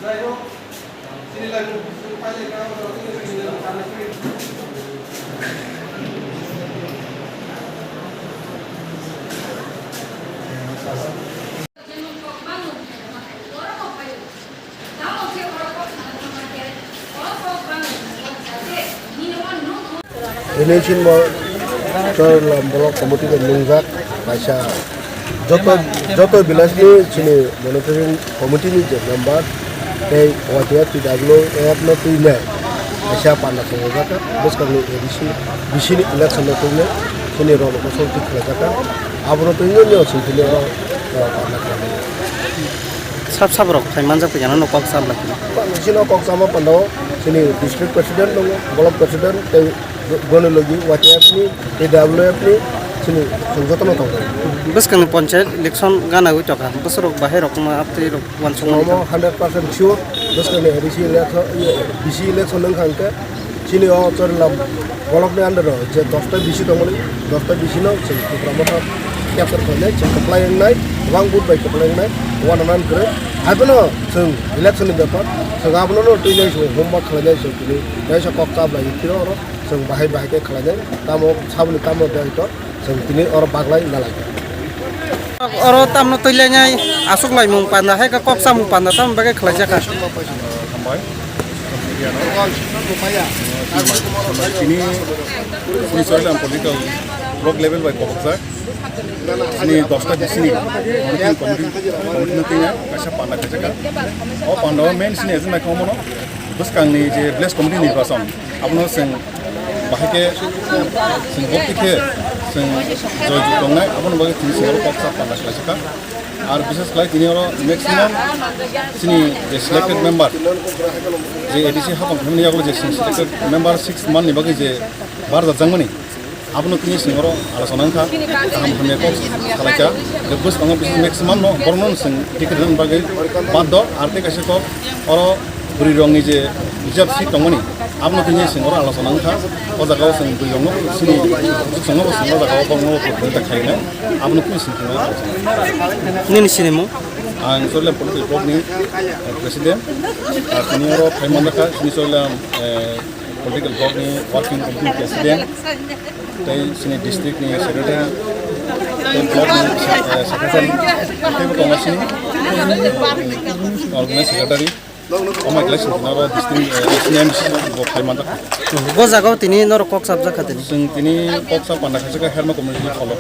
Ini sih mau blok komoditi dan minyak pasca joto bilas ni sini monitoring komoditi ni number dari wajah tidak belum no tunya pasca panas saja kan terus kalau edisi di sini election tunya sini rolo kosong tiga kan abro tunya ni sini orang panas lagi sab rok khai manjak pejana no kok sab lagi sini kok sama pandau sini district president dong blok president gona lagi WTF ni TWF ni sini संगठन होता है बस कने panchayat election गाना हो चका बस रोक बाहर रोक मा आपते रोक वन सम 100% sure बस कने एडीसी इलेक्शन नंग खानके sini oh चरलाम ब्लॉक ने अंडर जे 10 टा बीसी दंगनि 10 टा बीसी नो जों प्रमोट कैप्चर खालामनाय जों कप्लायनाय गोबां गुड बाय कप्लायनाय वन मान करे आबनो जों इलेक्शन नि बेपार जों आबनो नो दैनाय जों होमवर्क खालामनाय जों दिनै नायसा कक्का बाय थिरो जों बाहाय बाहायके खालामनाय तामो साबनि तामो दायथ जों दिनै और बागलाय नालाय और तामनो तैलायनाय आसुक लाय मुं पाना है का कक्सा मुं पाना ताम बागे खलायजाका थांबाय ini soalnya political block level by Koksa ini 10 ta di sini community nya kasih pandang aja kan oh pandawa main sini aja nak ngomong terus kang ni je bless community ni pasang apno sing bahake sing bokti ke sing joy dongai apno bagi sini sing Koksa pandang aja kan আর বিশেষ করে তিনি হলো maximum তিনি যে selected member যে ADC হাকম family আগলো যে selected member 6 মান নিবাগে যে বারদা জাংমানি আপনি তিনি সিংহর আলোচনা খা কাম হামে কো খালাইকা যে বস কাম বিশেষ ম্যাক্সিমাম ন বর্ণন সিং টিকেট দেন বাগে বাদ দ আরতে কাছে কো অর বুড়ি রংনি যে রিজার্ভ সিট দংমানি আপনি তিনি সিংহর আলোচনা খা ও জায়গাও সিং বুড়ি রং সিনি সিংহ সিংহ জায়গাও বংনো কো খাইনা আপনি কি Singh Nini sinimo ang soalnya political block ni presiden sini orang pemain mereka sini soalnya political block ni working committee presiden dari sini district ni secretary dari block ni secretary itu betul sini organize secretary Oma kelas nara district sini MC pemain mereka go jagao tini nor kok sabja khatini sing tini kok sab pandang kasih ke herma community follow